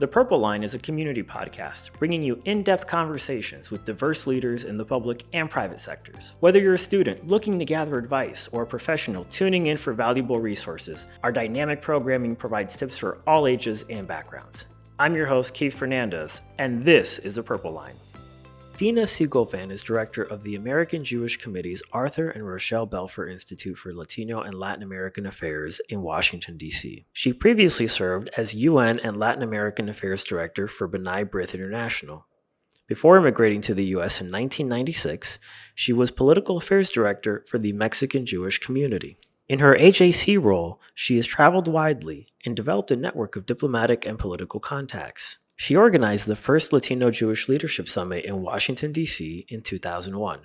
The Purple Line is a community podcast bringing you in-depth conversations with diverse leaders in the public and private sectors. Whether you're a student looking to gather advice or a professional tuning in for valuable resources, our dynamic programming provides tips for all ages and backgrounds. I'm your host, Keith Fernandez, and this is The Purple Line. Dina Siegel Vann is director of the American Jewish Committee's Arthur and Rochelle Belfer Institute for Latino and Latin American Affairs in Washington, D.C. She previously served as UN and Latin American Affairs Director for B'nai B'rith International. Before immigrating to the U.S. in 1996, she was Political Affairs Director for the Mexican Jewish community. In her AJC role, she has traveled widely and developed a network of diplomatic and political contacts. She organized the first Latino-Jewish Leadership Summit in Washington, D.C. in 2001,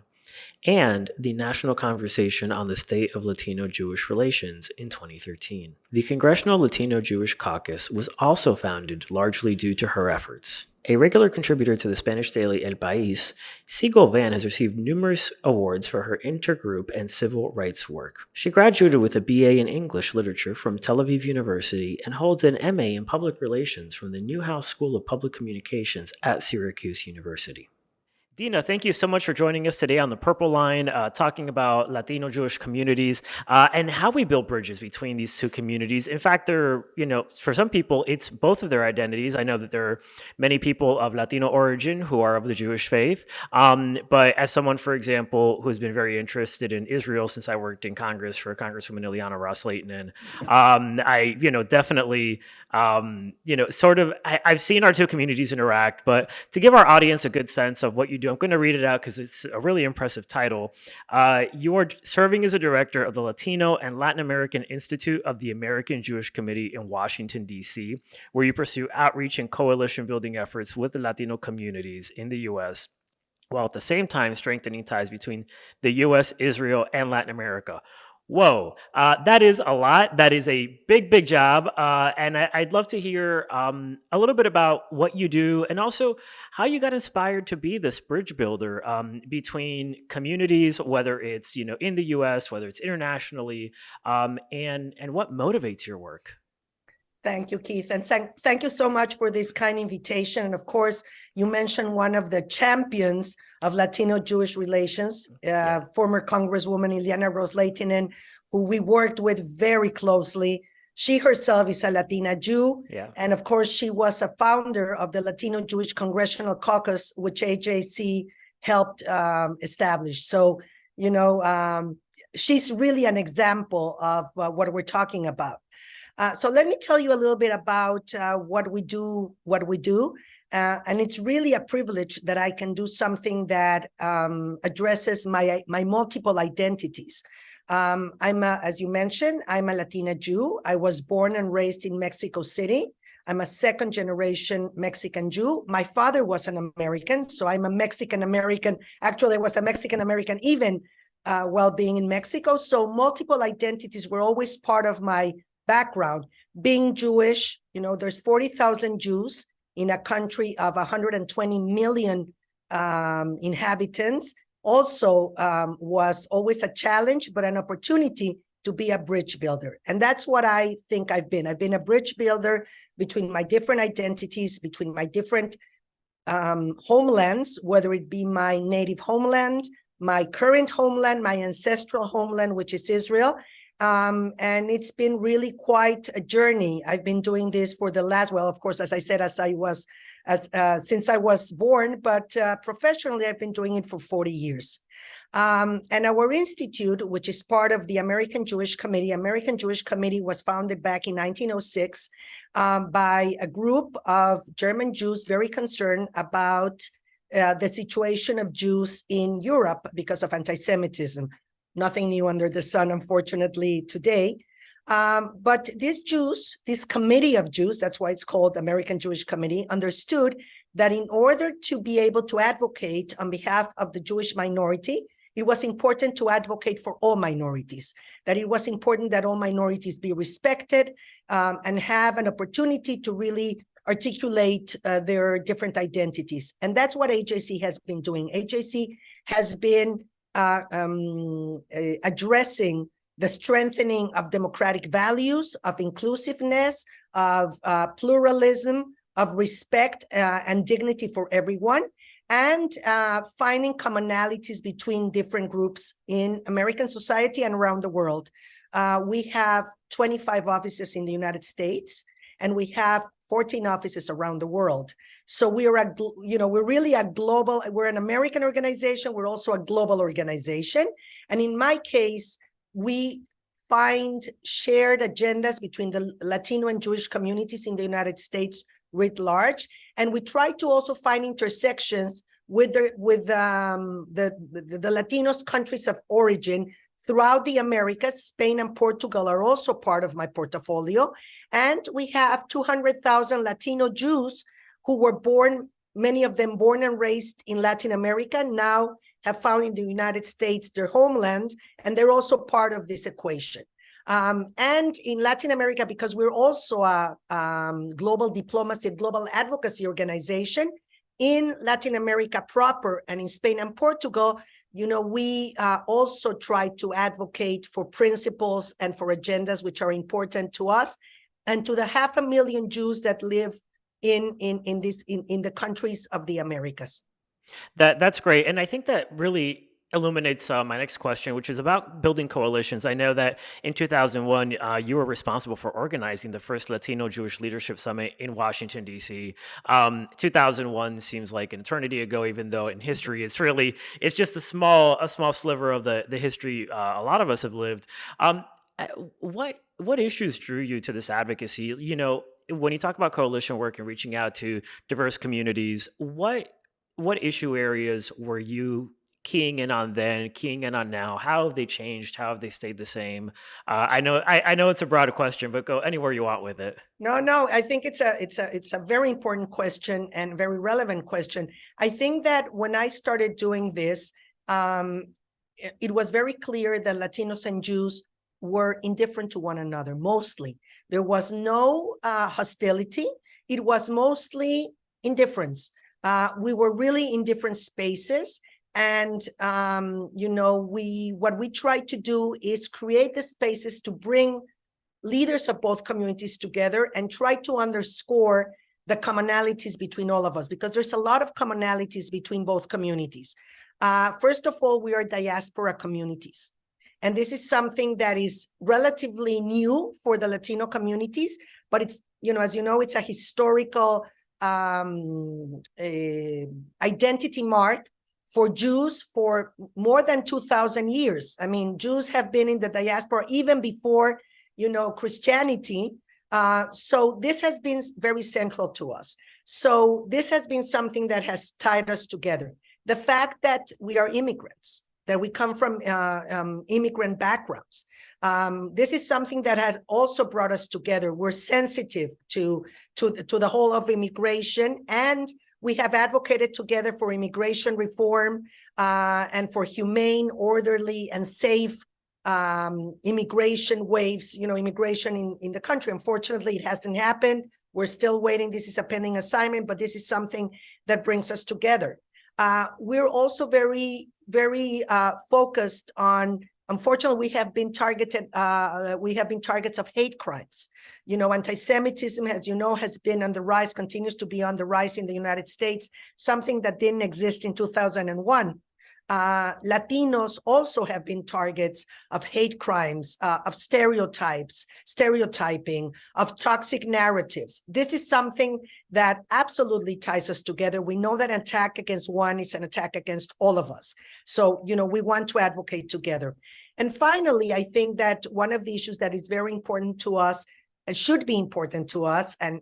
and the National Conversation on the State of Latino-Jewish Relations in 2013. The Congressional Latino-Jewish Caucus was also founded largely due to her efforts. A regular contributor to the Spanish daily El País, Siegel Vann has received numerous awards for her intergroup and civil rights work. She graduated with a BA in English Literature from Tel Aviv University and holds an MA in Public Relations from the Newhouse School of Public Communications at Syracuse University. Dina, thank you so much for joining us today on the Purple Line, talking about Latino Jewish communities and how we build bridges between these two communities. In fact, for some people, it's both of their identities. I know that there are many people of Latino origin who are of the Jewish faith. But as someone, for example, who's been very interested in Israel since I worked in Congress for Congresswoman Ileana Ros-Lehtinen, I definitely, I've seen our two communities interact. But to give our audience a good sense of what you do, I'm going to read it out because it's a really impressive title. You are serving as a director of the Latino and Latin American Institute of the American Jewish Committee in Washington, D.C., where you pursue outreach and coalition building efforts with the Latino communities in the U.S., while at the same time strengthening ties between the U.S., Israel, and Latin America. Whoa, that is a lot. That is a big, big job. And I'd love to hear a little bit about what you do and also how you got inspired to be this bridge builder between communities, whether it's, in the U.S., whether it's internationally, and what motivates your work. Thank you, Keith. And thank you so much for this kind invitation. And of course, you mentioned one of the champions of Latino-Jewish relations, former Congresswoman Ileana Ros-Lehtinen, who we worked with very closely. She herself is a Latina Jew. Yeah. And of course, she was a founder of the Latino-Jewish Congressional Caucus, which AJC helped establish. So, she's really an example of what we're talking about. So let me tell you a little bit about what we do. And it's really a privilege that I can do something that addresses my multiple identities. As you mentioned, I'm a Latina Jew. I was born and raised in Mexico City. I'm a second generation Mexican Jew. My father was an American, so I'm a Mexican American. Actually, I was a Mexican American even while being in Mexico. So multiple identities were always part of my background. Being Jewish, there's 40,000 Jews in a country of 120 million inhabitants, also was always a challenge, but an opportunity to be a bridge builder. And that's what I think I've been. I've been a bridge builder between my different identities, between my different homelands, whether it be my native homeland, my current homeland, my ancestral homeland, which is Israel. And it's been really quite a journey. I've been doing this for the last, of course, as I said, since I was born, but professionally, I've been doing it for 40 years. And our institute, which is part of the American Jewish Committee was founded back in 1906 by a group of German Jews very concerned about the situation of Jews in Europe because of antisemitism. Nothing new under the sun, unfortunately, today. But these Jews, this committee of Jews, that's why it's called American Jewish Committee, understood that in order to be able to advocate on behalf of the Jewish minority, it was important to advocate for all minorities, that it was important that all minorities be respected and have an opportunity to really articulate their different identities. And that's what AJC has been doing. AJC has been addressing the strengthening of democratic values, of inclusiveness, of pluralism, of respect and dignity for everyone, and finding commonalities between different groups in American society and around the world. We have 25 offices in the United States, and we have 14 offices around the world. So we are, we're really a global, we're an American organization, we're also a global organization. And in my case, we find shared agendas between the Latino and Jewish communities in the United States writ large, and we try to also find intersections with the Latinos countries of origin throughout the Americas. Spain and Portugal are also part of my portfolio, and we have 200,000 Latino Jews who were born, many of them born and raised in Latin America, now have found in the United States their homeland, and they're also part of this equation. And in Latin America, because we're also a global diplomacy, global advocacy organization, in Latin America proper and in Spain and Portugal, we also try to advocate for principles and for agendas which are important to us and to the 500,000 Jews that live in the countries of the Americas. That's great. And I think that really illuminates my next question, which is about building coalitions. I know that in 2001, you were responsible for organizing the first Latino-Jewish Leadership Summit in Washington, D.C. 2001 seems like an eternity ago, even though in history it's just a small sliver of the history a lot of us have lived. What issues drew you to this advocacy? When you talk about coalition work and reaching out to diverse communities, what issue areas were you keying in on then, keying in on now? How have they changed? How have they stayed the same? I know it's a broad question, but go anywhere you want with it. No, I think it's a very important question and very relevant question. I think that when I started doing this, it was very clear that Latinos and Jews were indifferent to one another, mostly. There was no hostility. It was mostly indifference. We were really in different spaces. And, what we try to do is create the spaces to bring leaders of both communities together and try to underscore the commonalities between all of us, because there's a lot of commonalities between both communities. First of all, we are diaspora communities. And this is something that is relatively new for the Latino communities, but it's, as you know, it's a historical identity mark for Jews for more than 2,000 years. I mean, Jews have been in the diaspora even before, Christianity. So this has been very central to us. So this has been something that has tied us together. The fact that we are immigrants, that we come from immigrant backgrounds. This is something that has also brought us together. We're sensitive to the whole of immigration, and we have advocated together for immigration reform and for humane, orderly, and safe immigration waves, immigration in the country. Unfortunately, it hasn't happened. We're still waiting. This is a pending assignment, but this is something that brings us together. We're also very focused on, unfortunately, we have been targets of hate crimes. Antisemitism, as you know, has been on the rise, continues to be on the rise in the United States, something that didn't exist in 2001. Latinos also have been targets of hate crimes, of stereotyping, of toxic narratives. This is something that absolutely ties us together. We know that an attack against one is an attack against all of us. So, we want to advocate together. And finally, I think that one of the issues that is very important to us and should be important to us, and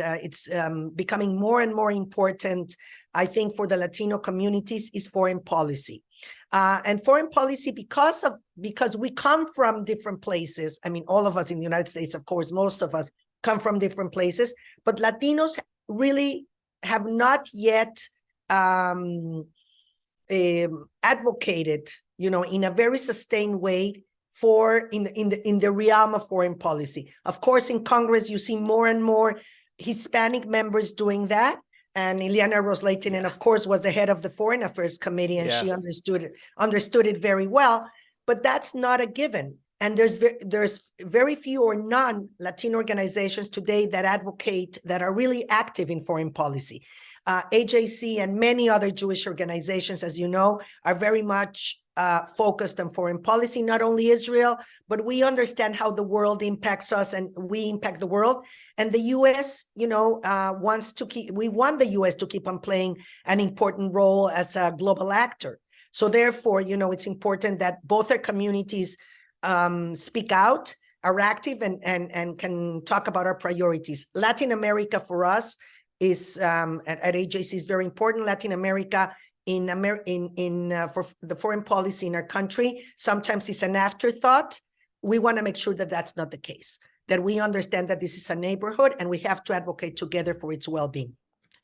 it's becoming more and more important, I think, for the Latino communities, is foreign policy. And foreign policy, because we come from different places. I mean, all of us in the United States, of course, most of us come from different places, but Latinos really have not yet advocated, in a very sustained way in the realm of foreign policy. Of course, in Congress, you see more and more Hispanic members doing that. And Ileana Ros-Lehtinen, of course, was the head of the Foreign Affairs Committee, and she understood it very well. But that's not a given. And there's very few or none Latino organizations today that advocate, that are really active in foreign policy. AJC and many other Jewish organizations, as you know, are very much focused on foreign policy, not only Israel, but we understand how the world impacts us and we impact the world. And the US, we want the US to keep on playing an important role as a global actor. So therefore, it's important that both our communities speak out, are active, and can talk about our priorities. Latin America for us is at AJC is very important. Latin America for the foreign policy in our country sometimes it's an afterthought. We want to make sure that that's not the case, that we understand that this is a neighborhood and we have to advocate together for its well-being.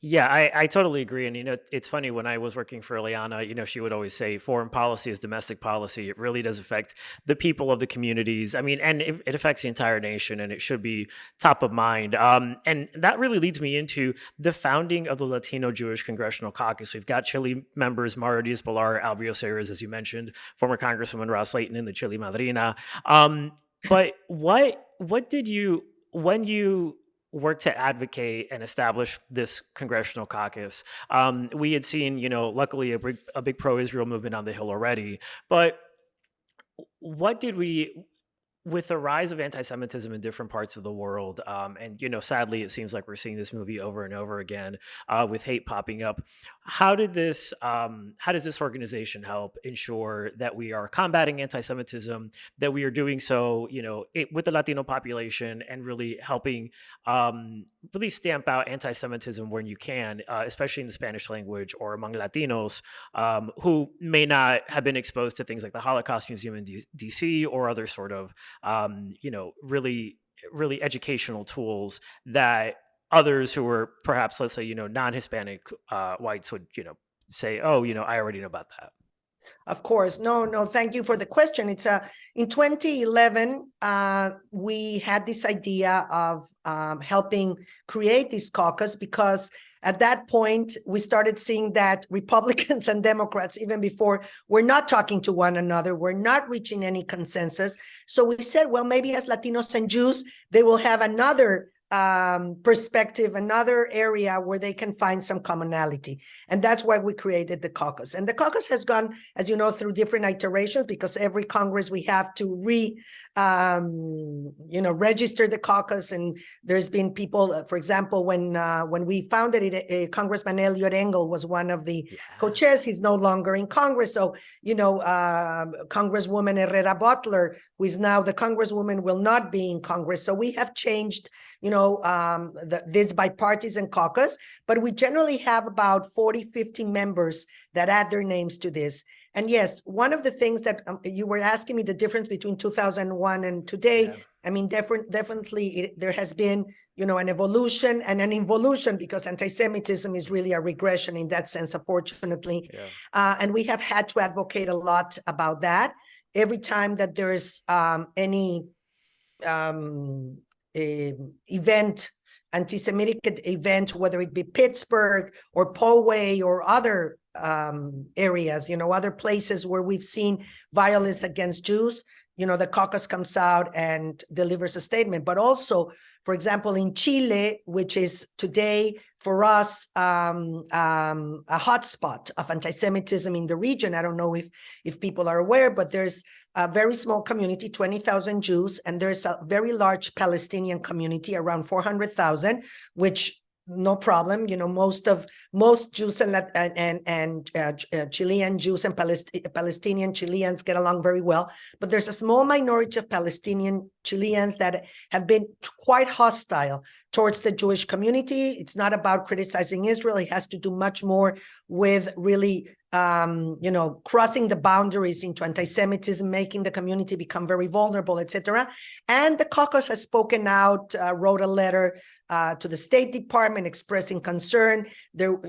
Yeah, I totally agree. And, it's funny, when I was working for Ileana, she would always say foreign policy is domestic policy. It really does affect the people of the communities. I mean, and it affects the entire nation, and it should be top of mind. And that really leads me into the founding of the Latino-Jewish Congressional Caucus. We've got Chile members Mara Diaz-Balart, Albios, as you mentioned, former Congresswoman Ross Layton in the Chile Madrina. But what did you, when you work to advocate and establish this congressional caucus? We had seen, luckily a big pro-Israel movement on the Hill already, but what did we, with the rise of anti-Semitism in different parts of the world, and sadly, it seems like we're seeing this movie over and over again, with hate popping up. How does this organization help ensure that we are combating anti-Semitism, that we are doing so, with the Latino population, and really helping really stamp out anti-Semitism when you can, especially in the Spanish language or among Latinos who may not have been exposed to things like the Holocaust Museum in DC or other sort of really, really educational tools that others who are perhaps, let's say, non-Hispanic whites would, say, oh, I already know about that. Of course. No, thank you for the question. It's in 2011, we had this idea of helping create this caucus because at that point, we started seeing that Republicans and Democrats, even before, were not talking to one another, were not reaching any consensus. So we said, well, maybe as Latinos and Jews, they will have another perspective, another area where they can find some commonality. And that's why we created the caucus. And the caucus has gone, as you know, through different iterations, because every Congress we have to register the caucus. And there's been people, for example, when we founded it, Congressman Elliot Engel was one of the co-chairs. He's no longer in Congress. So, Congresswoman Herrera Butler, who is now the Congresswoman, will not be in Congress. So we have changed this bipartisan caucus, but we generally have about 40, 50 members that add their names to this. And yes, one of the things that you were asking me, the difference between 2001 and today, yeah. I mean, definitely there has been, an evolution and an involution, because anti-Semitism is really a regression in that sense, unfortunately. Yeah. And we have had to advocate a lot about that. Every time that there's any anti-Semitic event, whether it be Pittsburgh or Poway or other areas, other places where we've seen violence against Jews, the caucus comes out and delivers a statement. But also, for example, in Chile, which is today for us a hotspot of anti-Semitism in the region. I don't know if people are aware, but there's a very small community, 20,000 Jews, and there's a very large Palestinian community, around 400,000, which no problem. Most Jews and Chilean Jews and Palestinian Chileans get along very well. But there's a small minority of Palestinian Chileans that have been quite hostile towards the Jewish community. It's not about criticizing Israel. It has to do much more with really crossing the boundaries into anti-Semitism, making the community become very vulnerable, etc. And the caucus has spoken out, wrote a letter to the State Department expressing concern. So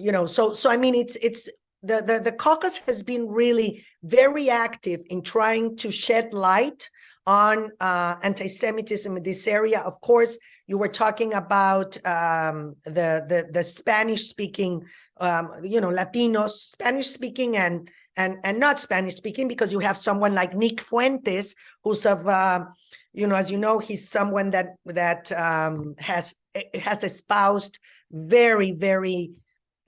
I mean, it's the caucus has been really very active in trying to shed light on anti-Semitism in this area. Of course, you were talking about the Spanish-speaking, Latinos, Spanish-speaking and and not Spanish speaking, because you have someone like Nick Fuentes, who's of, as you know, he's someone that has espoused very, very,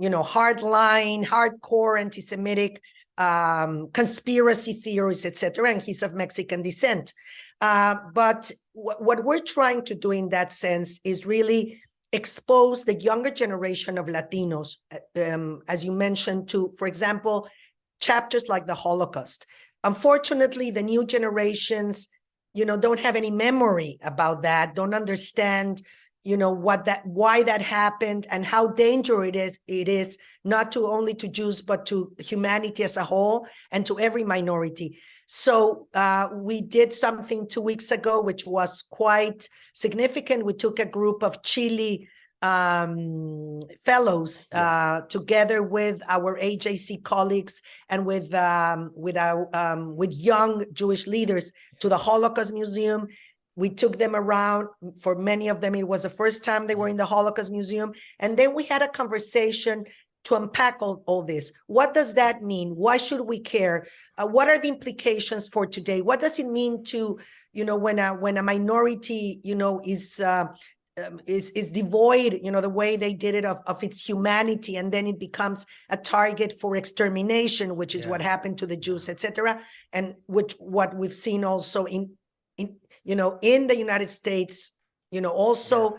hardline, hardcore anti-Semitic conspiracy theories, etc. And he's of Mexican descent. But what we're trying to do in that sense is really expose the younger generation of Latinos, as you mentioned, to, for example, chapters like the Holocaust. Unfortunately, the new generations, don't have any memory about that, don't understand, why that happened and how dangerous it is not to only to Jews, but to humanity as a whole and to every minority. So we did something 2 weeks ago, which was quite significant. We took a group of CHLI fellows together with our AJC colleagues and with young Jewish leaders to the Holocaust Museum. We took them around. For many of them, it was the first time they were in the Holocaust Museum. And then we had a conversation to unpack all this. What does that mean? Why should we care? What are the implications for today? What does it mean to, when a minority, is devoid, the way they did it of its humanity, and then it becomes a target for extermination, which is what happened to the Jews, etc. And what we've seen also in the United States, also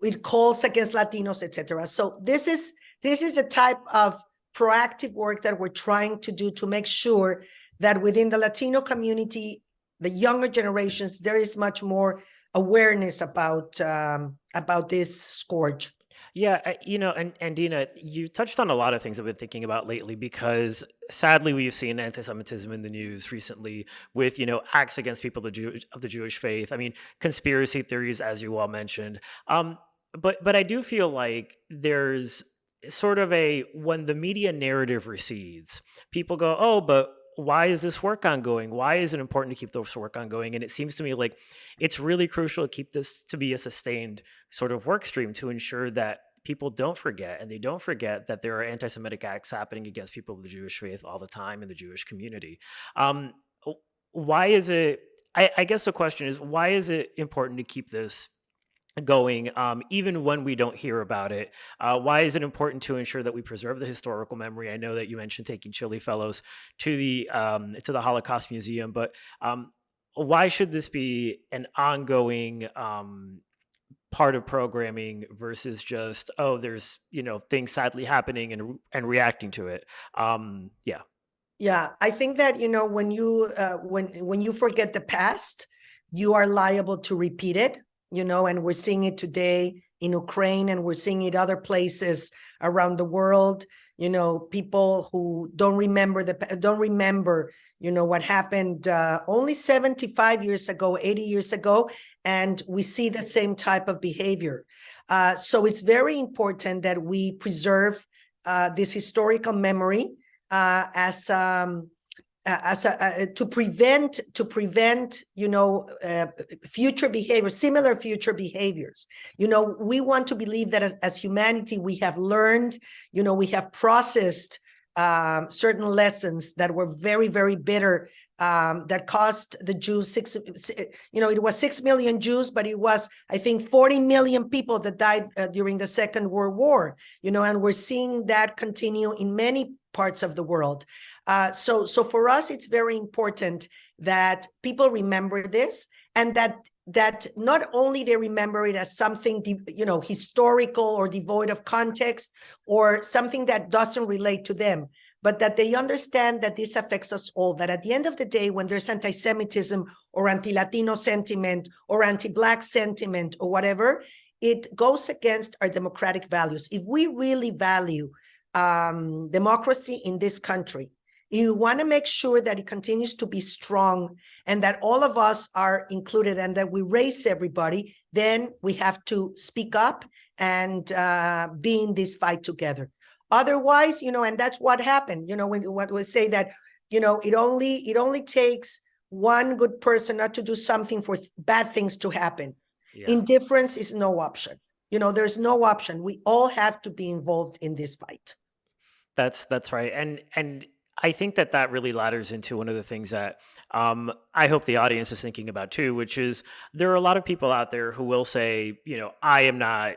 it calls against Latinos, etc. So this is the type of proactive work that we're trying to do to make sure that within the Latino community, the younger generations, there is much more awareness about this scourge. Yeah, and Dina, you touched on a lot of things I've been thinking about lately, because sadly we've seen anti-Semitism in the news recently with, acts against people of the Jewish faith. I mean, conspiracy theories, as you all mentioned. But I do feel like there's sort of when the media narrative recedes, people go, oh, but why is this work ongoing? Why is it important to keep this work ongoing? And it seems to me like it's really crucial to keep this to be a sustained sort of work stream to ensure that people don't forget, and they don't forget that there are anti-Semitic acts happening against people of the Jewish faith all the time in the Jewish community. Why is it, I guess the question is, why is it important to keep this going, even when we don't hear about it? Why is it important to ensure that we preserve the historical memory? I know that you mentioned taking CHLI fellows to the Holocaust Museum, but why should this be an ongoing part of programming versus just, oh, there's things sadly happening and reacting to it? Yeah, I think that when you forget the past, you are liable to repeat it. And we're seeing it today in Ukraine, and we're seeing it other places around the world. People who don't remember what happened only 75 years ago, 80 years ago, and we see the same type of behavior. So it's very important that we preserve this historical memory to prevent future behavior, similar future behaviors. We want to believe that as humanity we have learned, we have processed certain lessons that were very, very bitter, that cost the Jews it was 6 million Jews, but it was, I think, 40 million people that died during the Second World War, and we're seeing that continue in many parts of the world. So for us, it's very important that people remember this, and that not only they remember it as something, historical or devoid of context or something that doesn't relate to them, but that they understand that this affects us all, that at the end of the day, when there's anti-Semitism or anti-Latino sentiment or anti-Black sentiment or whatever, it goes against our democratic values. If we really value democracy in this country, you want to make sure that it continues to be strong and that all of us are included and that we raise everybody, then we have to speak up and be in this fight together. Otherwise, and that's what happened, when what we say that, it only takes one good person not to do something for bad things to happen. Yeah. Indifference is no option. There's no option. We all have to be involved in this fight. That's right. And I think that that really ladders into one of the things that I hope the audience is thinking about too, which is there are a lot of people out there who will say, I am not,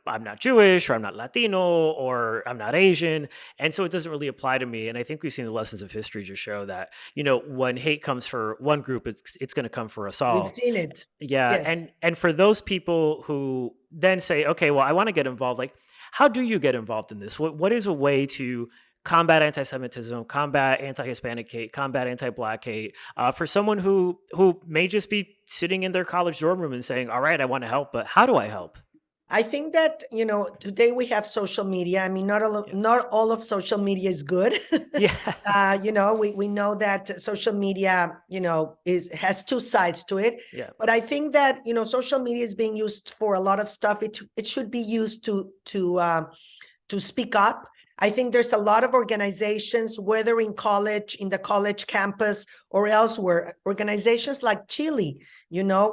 I'm not Jewish or I'm not Latino or I'm not Asian. And so it doesn't really apply to me. And I think we've seen the lessons of history just show that, when hate comes for one group, it's going to come for us We've all. seen it. Yeah. Yes. And for those people who then say, okay, well, I want to get involved, like, how do you get involved in this? What is a way to combat anti-Semitism, combat anti-Hispanic hate, combat anti-Black hate, for someone who may just be sitting in their college dorm room and saying, "All right, I want to help, but how do I help?" I think that, today we have social media. I mean, Yeah, not all of social media is good. yeah, We know that social media, has two sides to it. yeah. But I think that, social media is being used for a lot of stuff. It should be used to speak up. I think there's a lot of organizations, whether in college, in the college campus, or elsewhere, organizations like CHLI,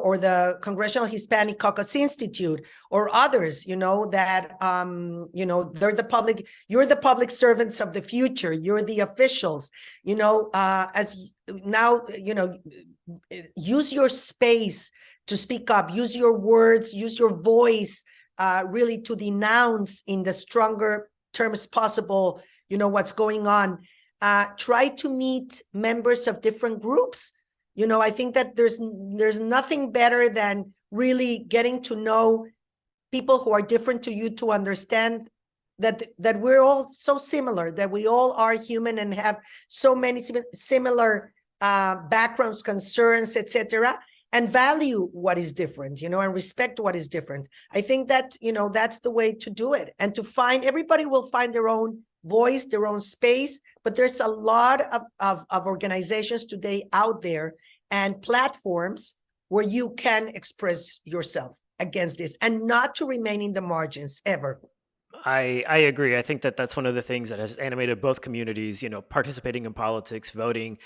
or the Congressional Hispanic Caucus Institute, or others, that, they're you're the public servants of the future. You're the officials, as now, use your space to speak up, use your words, use your voice, really to denounce in the stronger terms possible, what's going on. Try to meet members of different groups. I think that there's nothing better than really getting to know people who are different to you, to understand that we're all so similar, that we all are human and have so many similar backgrounds, concerns, etc., and value what is different, and respect what is different. I think that, that's the way to do it. And everybody will find their own voice, their own space, but there's a lot of organizations today out there and platforms where you can express yourself against this and not to remain in the margins ever. I agree. I think that that's one of the things that has animated both communities, participating in politics, voting,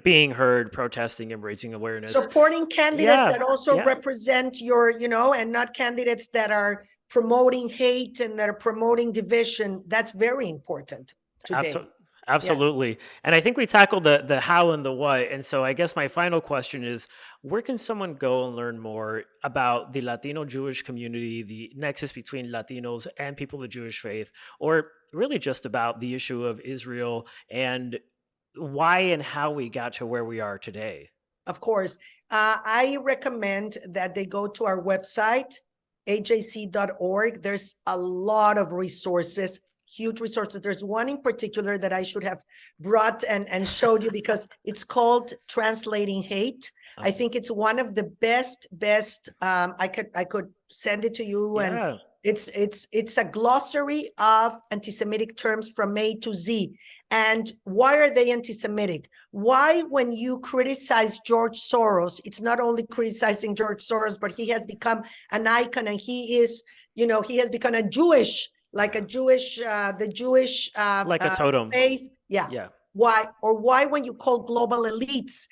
being heard, protesting, and raising awareness. Supporting candidates Yeah, that also yeah. represent your, and not candidates that are promoting hate and that are promoting division. That's very important today. Yeah. Absolutely. And I think we tackled the how and the what. And so I guess my final question is, where can someone go and learn more about the Latino-Jewish community, the nexus between Latinos and people of Jewish faith, or really just about the issue of Israel and why and how we got to where we are today? Of course. I recommend that they go to our website, ajc.org. There's a lot of resources, huge resources. There's one in particular that I should have brought and showed you because it's called Translating Hate. I think it's one of the best. I could send it to you, and Yeah. it's a glossary of anti-Semitic terms from A to Z. And why are they anti-Semitic? Why, when you criticize George Soros, it's not only criticizing George Soros, but he has become an icon, and he is, he has become the Jewish Like a totem. face. Yeah. Yeah. Why when you call global elites,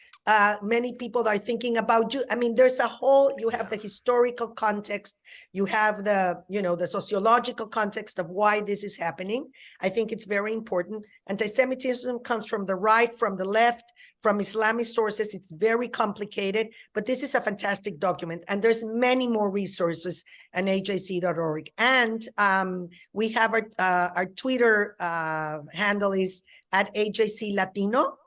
many people are thinking about Jew. I mean, there's you have the historical context, you have the sociological context of why this is happening. I think it's very important. Anti-Semitism comes from the right, from the left, from Islamic sources. It's very complicated, but this is a fantastic document. And there's many more resources on ajc.org. And we have our Twitter handle is at AJC Latino.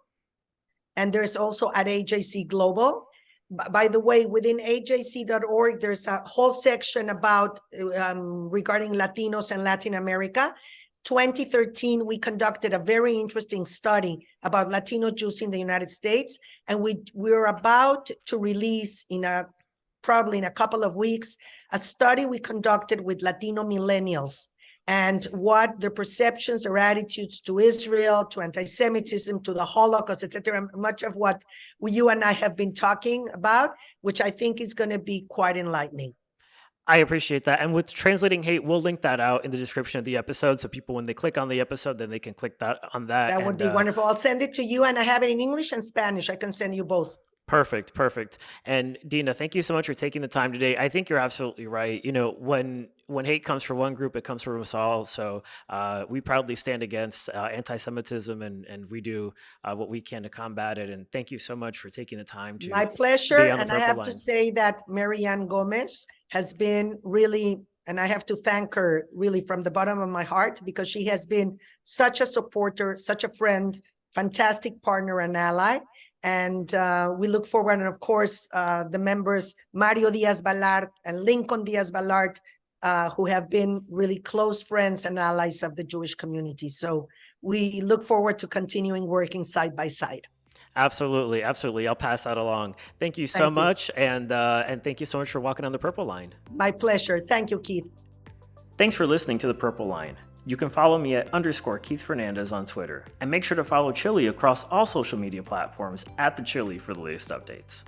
And there's also at AJC Global. By the way, within ajc.org, there's a whole section about regarding Latinos and Latin America. 2013, we conducted a very interesting study about Latino Jews in the United States. And we're about to release probably in a couple of weeks, a study we conducted with Latino millennials and what their perceptions or attitudes to Israel, to anti-Semitism, to the Holocaust, etc. Much of what you and I have been talking about, which I think is going to be quite enlightening. I appreciate that. And with Translating Hate, we'll link that out in the description of the episode. So people, when they click on the episode, then they can click that on that. That would be wonderful. I'll send it to you, and I have it in English and Spanish. I can send you both. Perfect. And Dina, thank you so much for taking the time today. I think you're absolutely right. When hate comes from one group, it comes from us all. So we proudly stand against anti-Semitism, and we do what we can to combat it. And thank you so much for taking the time to My pleasure. be on the And I Purple have Line. to say that Marianne Gomez has been really, and I have to thank her really from the bottom of my heart, because she has been such a supporter, such a friend, fantastic partner and ally. And we look forward, and of course, the members, Mario Diaz-Balart and Lincoln Diaz-Balart, who have been really close friends and allies of the Jewish community. So we look forward to continuing working side by side. Absolutely. I'll pass that along. Thank you so much, and thank you so much for walking on the Purple Line. My pleasure. Thank you, Keith. Thanks for listening to the Purple Line. You can follow me at _Keith Fernandez on Twitter, and make sure to follow CHLI across all social media platforms at the CHLI for the latest updates.